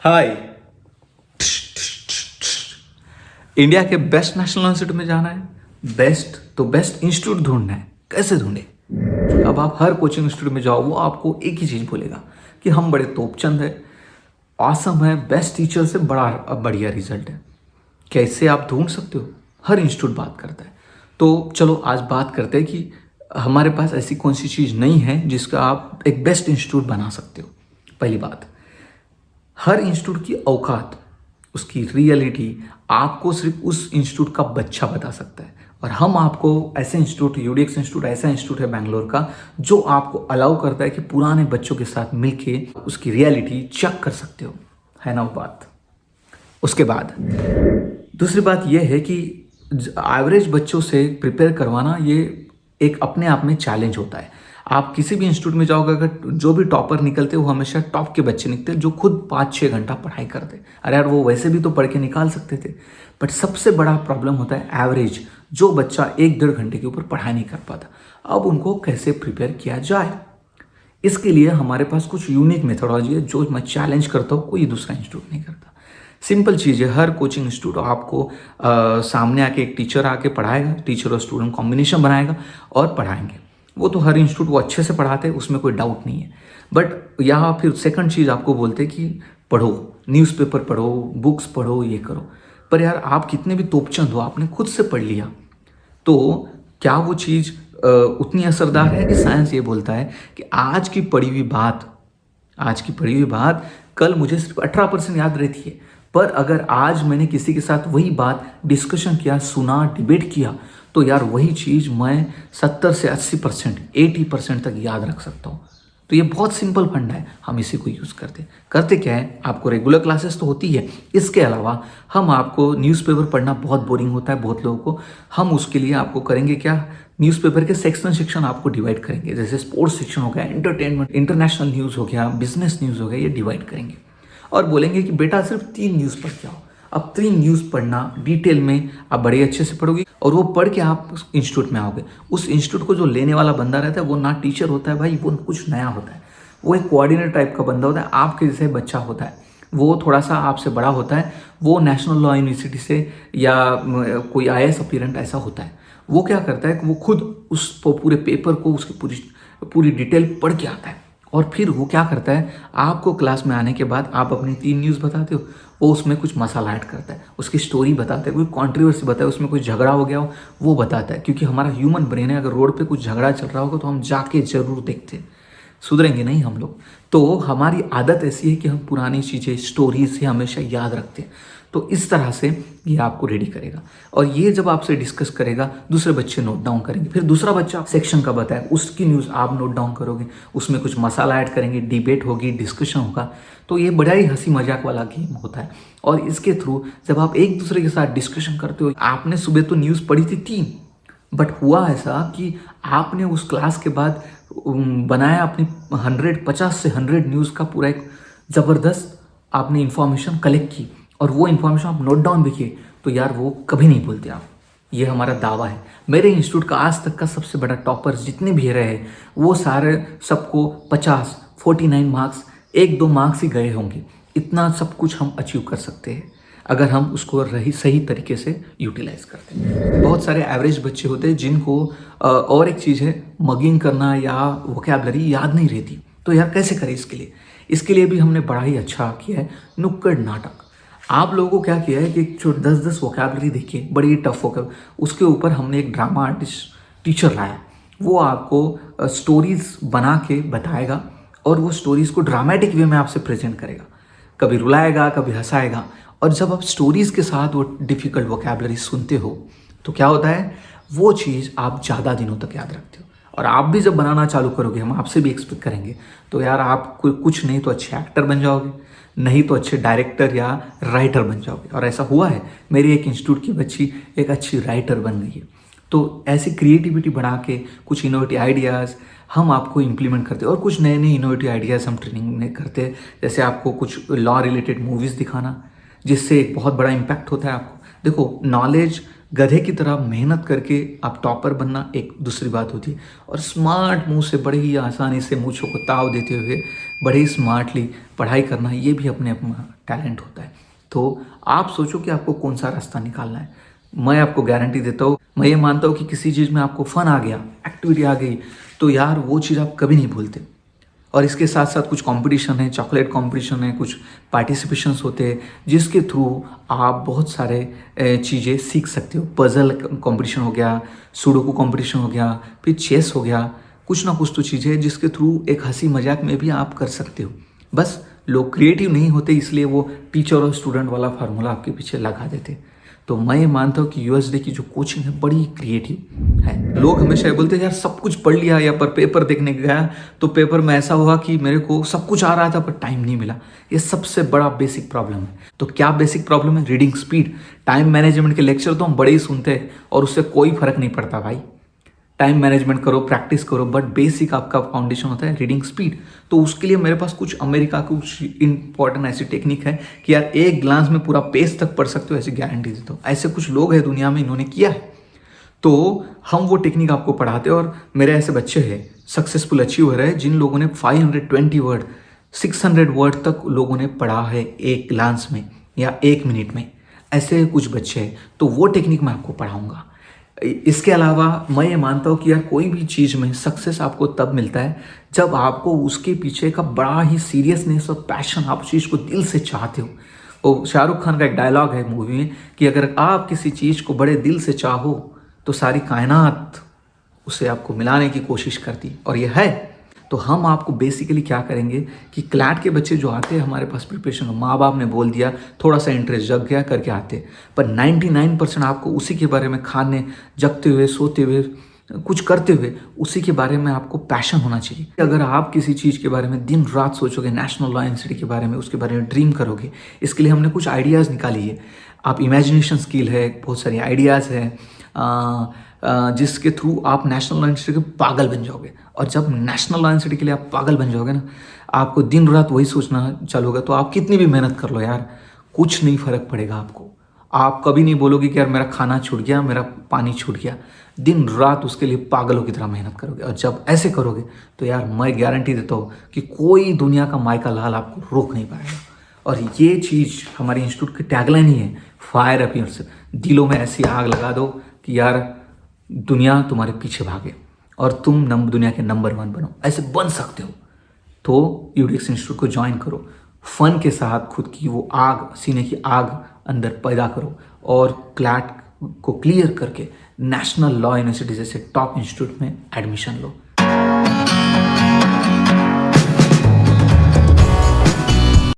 हाय। India के best national university में जाना है, बेस्ट इंस्टीट्यूट ढूंढना है, कैसे ढूंढे? अब आप हर कोचिंग इंस्टीट्यूट में जाओ, वो आपको एक ही चीज़ बोलेगा कि हम बड़े तोपचंद है, ऑसम है, बेस्ट टीचर से बड़ा बढ़िया रिजल्ट है। कैसे आप ढूंढ सकते हो? हर इंस्टीट्यूट बात करता है। तो चलो आज बात करते हैं कि हमारे पास ऐसी कौन सी चीज़ नहीं है जिसका आप एक बेस्ट इंस्टीट्यूट बना सकते हो। पहली बात, हर इंस्टीट्यूट की औकात, उसकी रियलिटी आपको सिर्फ उस इंस्टीट्यूट का बच्चा बता सकता है। और हम आपको ऐसे इंस्टीट्यूट, यूडीएक्स इंस्टीट्यूट ऐसा इंस्टीट्यूट है बेंगलोर का जो आपको अलाउ करता है कि पुराने बच्चों के साथ मिलके उसकी रियलिटी चेक कर सकते हो, है ना वो बात। उसके बाद दूसरी बात यह है कि एवरेज बच्चों से प्रिपेयर करवाना ये एक अपने आप में चैलेंज होता है। आप किसी भी इंस्टीट्यूट में जाओगे, अगर जो भी टॉपर निकलते हैं वो हमेशा टॉप के बच्चे निकलते हैं जो खुद 5-6 घंटा पढ़ाई करते। अरे यार, वो वैसे भी तो पढ़ के निकाल सकते थे। बट सबसे बड़ा प्रॉब्लम होता है एवरेज, जो बच्चा 1-1.5 घंटे के ऊपर पढ़ाई नहीं कर पाता। अब उनको कैसे प्रिपेयर किया जाए, इसके लिए हमारे पास कुछ यूनिक मेथोडोलॉजी है जो मैं चैलेंज करता हूँ, कोई दूसरा इंस्टीट्यूट नहीं करता। सिंपल चीज़ है, हर कोचिंग इंस्टीट्यूट आपको सामने आके एक टीचर आके पढ़ाएगा, टीचर और स्टूडेंट कॉम्बिनेशन बनाएगा और पढ़ाएंगे। वो तो हर इंस्टीट्यूट वो अच्छे से पढ़ाते हैं, उसमें कोई डाउट नहीं है। बट यहाँ फिर सेकंड चीज़ आपको बोलते हैं कि पढ़ो, न्यूज़पेपर पढ़ो, बुक्स पढ़ो, ये करो। पर यार, आप कितने भी तोपचंद हो, आपने खुद से पढ़ लिया तो क्या वो चीज़ उतनी असरदार है? कि साइंस ये बोलता है कि आज की पढ़ी हुई बात कल मुझे सिर्फ 18% याद रहती है, पर अगर आज मैंने किसी के साथ वही बात डिस्कशन किया, सुना, डिबेट किया, तो यार वही चीज़ मैं 70 से 80%, 80% तक याद रख सकता हूँ। तो ये बहुत सिंपल फंडा है, हम इसी को यूज़ करते क्या है, आपको रेगुलर क्लासेस तो होती है, इसके अलावा हम आपको न्यूज़पेपर पढ़ना बहुत बोरिंग होता है बहुत लोगों को। हम उसके लिए आपको करेंगे क्या, न्यूज़पेपर के सेक्शन आपको डिवाइड करेंगे। जैसे स्पोर्ट्स सेक्शन हो गया, एंटरटेनमेंट, इंटरनेशनल न्यूज़ हो गया, बिजनेस न्यूज़ हो गया, ये डिवाइड करेंगे और बोलेंगे कि बेटा सिर्फ 3 न्यूज़ पढ़ के आओ। अब 3 न्यूज़ पढ़ना डिटेल में आप बड़े अच्छे से पढ़ोगे और वो पढ़ के आप इंस्टीट्यूट में आओगे। उस इंस्टीट्यूट को जो लेने वाला बंदा रहता है वो ना टीचर होता है भाई, वो कुछ नया होता है, वो एक कोऑर्डिनेटर टाइप का बंदा होता है, आपके जैसे बच्चा होता है, वो थोड़ा सा आपसे बड़ा होता है, वो नेशनल लॉ यूनिवर्सिटी से या कोई आईएएस अपीरेंट ऐसा होता है। वो क्या करता है कि वो खुद उस पूरे पेपर को, उसकी पूरी डिटेल पढ़ के आता है और फिर वो क्या करता है, आपको क्लास में आने के बाद आप अपनी 3 न्यूज़ बताते हो, वो उसमें कुछ मसाला ऐड करता है, उसकी स्टोरी बताता है, कोई कॉन्ट्रोवर्सी बताता है, उसमें कोई झगड़ा हो गया हो वो बताता है। क्योंकि हमारा ह्यूमन ब्रेन है, अगर रोड पे कुछ झगड़ा चल रहा होगा तो हम जाके जरूर देखते हैं, सुधरेंगे नहीं हम लोग। तो हमारी आदत ऐसी है कि हम पुरानी चीज़ें, स्टोरीज से हमेशा याद रखते हैं। तो इस तरह से ये आपको रेडी करेगा और ये जब आपसे डिस्कस करेगा, दूसरे बच्चे नोट डाउन करेंगे, फिर दूसरा बच्चा सेक्शन का बताए, उसकी न्यूज़ आप नोट डाउन करोगे, उसमें कुछ मसाला ऐड करेंगे, डिबेट होगी, डिस्कशन होगा। तो ये बड़ा ही हंसी मजाक वाला गेम होता है और इसके थ्रू जब आप एक दूसरे के साथ डिस्कशन करते हो, आपने सुबह तो न्यूज़ पढ़ी थी 3, बट हुआ ऐसा कि आपने उस क्लास के बाद बनाया अपनी 50 से 100 न्यूज़ का पूरा एक ज़बरदस्त आपने इंफॉर्मेशन कलेक्ट की और वो इन्फॉर्मेशन आप नोट डाउन भी किए, तो यार वो कभी नहीं भूलते आप। ये हमारा दावा है। मेरे इंस्टीट्यूट का आज तक का सबसे बड़ा टॉपर्स जितने भी रहे, वो सारे सबको 50, 49 मार्क्स, 1-2 मार्क्स ही गए होंगे। इतना सब कुछ हम अचीव कर सकते हैं अगर हम उसको सही तरीके से यूटिलाइज करते हैं। बहुत सारे एवरेज बच्चे होते हैं जिनको और एक चीज़ है, मगिंग करना या वोकैबलरी याद नहीं रहती। तो यार कैसे करें इसके लिए भी हमने बड़ा ही अच्छा किया है, नुक्कड़ नाटक। आप लोगों को क्या किया है कि 10-10 वोकैबलरी देखिए, बड़ी टफ वोकैब, उसके ऊपर हमने एक ड्रामा आर्टिस्ट टीचर लाया। वो आपको स्टोरीज बना के बताएगा और वो स्टोरीज को ड्रामेटिक वे में आपसे प्रेजेंट करेगा, कभी रुलाएगा, कभी हंसाएगा। और जब आप स्टोरीज के साथ वो डिफ़िकल्ट वोकैबलरी सुनते हो तो क्या होता है, वो चीज़ आप ज़्यादा दिनों तक याद रखते हो। और आप भी जब बनाना चालू करोगे, हम आपसे भी एक्सपेक्ट करेंगे, तो यार आप कुछ नहीं तो अच्छे एक्टर बन जाओगे, नहीं तो अच्छे डायरेक्टर या राइटर बन जाओगे। और ऐसा हुआ है, मेरी एक इंस्टीट्यूट की बच्ची एक अच्छी राइटर बन गई है। तो ऐसी क्रिएटिविटी बढ़ा के कुछ इनोवेटिव आइडियाज़ हम आपको इम्प्लीमेंट करते हैं और कुछ नए इनोवेटिव आइडियाज़ हम ट्रेनिंग में करते हैं। जैसे आपको कुछ लॉ रिलेटेड मूवीज़ दिखाना, जिससे एक बहुत बड़ा इम्पैक्ट होता है आपको। देखो, नॉलेज गधे की तरह मेहनत करके आप टॉपर बनना एक दूसरी बात होती है, और स्मार्ट मुंह से बड़े ही आसानी से मूँछों को ताव देते हुए बड़े ही स्मार्टली पढ़ाई करना, ये भी अपने अपना टैलेंट होता है। तो आप सोचो कि आपको कौन सा रास्ता निकालना है। मैं आपको गारंटी देता हूँ, मैं ये मानता हूँ कि किसी चीज़ में आपको फन आ गया, एक्टिविटी आ गई, तो यार वो चीज़ आप कभी नहीं भूलते। और इसके साथ साथ कुछ कंपटीशन है, चॉकलेट कंपटीशन है, कुछ पार्टिसिपेशंस होते हैं जिसके थ्रू आप बहुत सारे चीज़ें सीख सकते हो। पजल कंपटीशन हो गया, सुडोकू कंपटीशन हो गया, फिर चेस हो गया, कुछ ना कुछ तो चीज़ें हैं जिसके थ्रू एक हंसी मजाक में भी आप कर सकते हो। बस लोग क्रिएटिव नहीं होते, इसलिए वो टीचर और स्टूडेंट वाला फार्मूला आपके पीछे लगा देते। तो मैं ये मानता हूँ कि यूएसडे की जो कोचिंग है बड़ी क्रिएटिव है। लोग हमेशा ये बोलते हैं यार सब कुछ पढ़ लिया, या पर पेपर देखने गया तो पेपर में ऐसा हुआ कि मेरे को सब कुछ आ रहा था पर टाइम नहीं मिला। ये सबसे बड़ा बेसिक प्रॉब्लम है। तो क्या बेसिक प्रॉब्लम है? Reading speed. टाइम मैनेजमेंट के लेक्चर तो हम बड़े ही सुनते हैं और उससे कोई फर्क नहीं पड़ता भाई। टाइम मैनेजमेंट करो, प्रैक्टिस करो, बट बेसिक आपका फाउंडेशन होता है रीडिंग स्पीड। तो उसके लिए मेरे पास कुछ अमेरिका की कुछ इंपॉर्टेंट ऐसी टेक्निक है कि यार एक ग्लांस में पूरा पेज तक पढ़ सकते हो, ऐसी गारंटी देता हूँ। ऐसे कुछ लोग हैं दुनिया में, इन्होंने किया है। तो हम वो टेक्निक आपको पढ़ाते हैं, और मेरे ऐसे बच्चे हैं सक्सेसफुल अचीवर है जिन लोगों ने 520 वर्ड 600 वर्ड तक लोगों ने पढ़ा है एक ग्लांस में या एक मिनट में। ऐसे कुछ बच्चे हैं, तो वो टेक्निक मैं आपको पढ़ाऊंगा। इसके अलावा मैं ये मानता हूँ कि यार कोई भी चीज़ में सक्सेस आपको तब मिलता है जब आपको उसके पीछे का बड़ा ही सीरियसनेस और पैशन, आप उस चीज़ को दिल से चाहते हो। वो शाहरुख खान का एक डायलॉग है मूवी में कि अगर आप किसी चीज़ को बड़े दिल से चाहो तो सारी कायनात उसे आपको मिलाने की कोशिश करती, और ये है। तो हम आपको बेसिकली क्या करेंगे कि क्लैट के बच्चे जो आते हैं हमारे पास प्रिपरेशन, माँ बाप ने बोल दिया, थोड़ा सा इंटरेस्ट जग गया करके आते, पर 99% आपको उसी के बारे में, खाने, जगते हुए, सोते हुए, कुछ करते हुए उसी के बारे में आपको पैशन होना चाहिए। अगर आप किसी चीज़ के बारे में दिन रात सोचोगे, नेशनल लॉ यूनिवर्सिटी के बारे में, उसके बारे में ड्रीम करोगे, इसके लिए हमने कुछ आइडियाज़ निकाली है। आप इमेजिनेशन स्किल है, बहुत सारी आइडियाज़ है जिसके थ्रू आप नेशनल लॉ यूनिवर्सिटी के पागल बन जाओगे। और जब नेशनल लॉ यूनिवर्सिटी के लिए आप पागल बन जाओगे ना, आपको दिन रात वही सोचना चलोगे, तो आप कितनी भी मेहनत कर लो यार, कुछ नहीं फर्क पड़ेगा आपको। आप कभी नहीं बोलोगे कि यार मेरा खाना छूट गया, मेरा पानी छूट गया। दिन रात उसके लिए पागलों की तरह मेहनत करोगे, और जब ऐसे करोगे तो यार मैं गारंटी देता हूँ कि कोई दुनिया का माइका लाल आपको रोक नहीं पाएगा। और ये चीज़ हमारे इंस्टीट्यूट की टैगलाइन ही है, फायर अप योरसेल्फ। दिलों में ऐसी आग लगा दो कि यार दुनिया तुम्हारे पीछे भागे और तुम दुनिया के नंबर 1 बनो। ऐसे बन सकते हो तो यूडीएक्स इंस्टीट्यूट को ज्वाइन करो। फन के साथ खुद की वो आग, सीने की आग अंदर पैदा करो, और क्लैट को क्लियर करके नेशनल लॉ यूनिवर्सिटी जैसे टॉप इंस्टीट्यूट में एडमिशन लो।